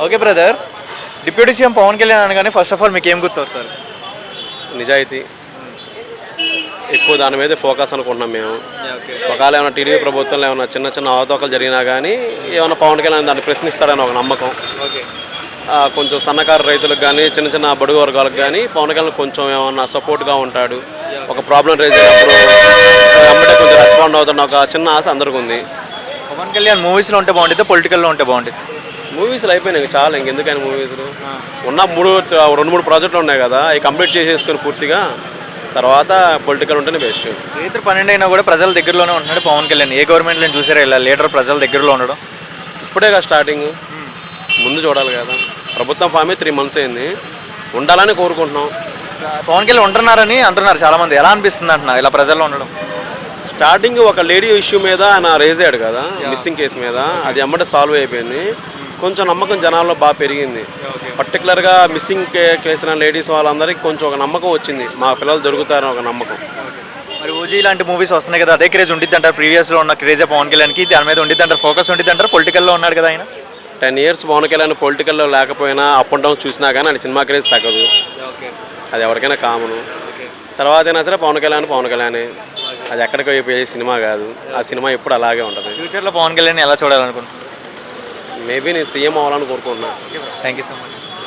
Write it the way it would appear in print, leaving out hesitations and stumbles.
Okay brother, deputy CM Pawan Kalyan అనగానే first of all మీకు ఏం గుర్తొస్తారు? నిజాయితీ ఎక్కువ దాని మీద ఫోకస్ అనుకుంటున్నాం మేము. ఓకే. ఒకవేళ ఏమైనా టీడీపీ ప్రభుత్వంలో ఏమైనా చిన్న చిన్న అవతవకలు జరిగినా కానీ ఏమైనా పవన్ కళ్యాణ్ దాన్ని ప్రశ్నిస్తాడని ఒక నమ్మకం. ఓకే. కొంచెం సన్నకారు రైతులకు కానీ చిన్న చిన్న బడుగు వర్గాలకు కానీ పవన్ కళ్యాణ్ కొంచెం ఏమన్నా సపోర్ట్గా ఉంటాడు. ఒక ప్రాబ్లం రేజ్ అయినప్పుడు వెంబడే కొంచెం రెస్పాండ్ అవుతున్న ఒక చిన్న ఆశ అందరికీ ఉంది. పవన్ కళ్యాణ్ మూవీస్లో ఉంటే బాగుంటుంది, పొలిటికల్లో ఉంటే బాగుంటుంది? మూవీస్లో అయిపోయినాయి చాలా, ఇంకెందుకని మూవీస్లు ఉన్న 2-3 ప్రాజెక్టులు ఉన్నాయి కదా, అవి కంప్లీట్ చేసేసుకొని పూర్తిగా తర్వాత పొలిటికల్ ఉంటేనే బెస్ట్. రైతు 12 అయినా కూడా ప్రజల దగ్గరలోనే ఉంటున్నాడు పవన్ కళ్యాణ్. ఏ గవర్నమెంట్లో చూసారా ఇలా లీడర్ ప్రజల దగ్గరలో ఉండడం? ఇప్పుడే కదా స్టార్టింగ్, ముందు చూడాలి కదా. ప్రభుత్వం ఫామే 3 months అయింది, ఉండాలని కోరుకుంటున్నాం. పవన్ కళ్యాణ్ ఉంటున్నారని అంటున్నారు చాలామంది, ఎలా అనిపిస్తుంది అంటున్నా ఇలా ప్రజల్లో ఉండడం? స్టార్టింగ్ ఒక లేడీ ఇష్యూ మీద ఆయన రేజ్ అయ్యాడు కదా, మిస్సింగ్ కేసు మీద, అది అమ్మటే సాల్వ్ అయిపోయింది. కొంచెం నమ్మకం జనాల్లో బాగా పెరిగింది. పర్టికులర్గా మిస్సింగ్ కేసిన లేడీస్ వాళ్ళందరికీ కొంచెం ఒక నమ్మకం వచ్చింది, మా పిల్లలు దొరుకుతారని ఒక నమ్మకం. మరి ఓజీ లాంటి మూవీస్ వస్తున్నాయి కదా, అదే క్రేజ్ ఉండిద్ది అంటారు? ప్రీవియస్లో ఉన్న క్రేజే పవన్ కళ్యాణ్కి దాని మీద ఉండిద్ది అంటారు, ఫోకస్ ఉండిద్ది అంటారు? పొలిటికల్లో ఉన్నాడు కదా ఆయన. 10 years పవన్ కళ్యాణ్ పొలిటికల్లో లేకపోయినా అప్ అండ్ డౌన్ చూసినా కానీ అది సినిమా క్రేజ్ తగ్గదు, అది ఎవరికైనా కామను. తర్వాత అయినా సరే పవన్ కళ్యాణే, అది ఎక్కడికి అయిపోయే సినిమా కాదు, ఆ సినిమా ఎప్పుడు అలాగే ఉంటుంది. ఫ్యూచర్లో పవన్ కళ్యాణ్ ఎలా చూడాలనుకుంటున్నాను? మేబీ నేను సీఎం అవ్వాలని కోరుకుంటున్నాను. Thank you so much.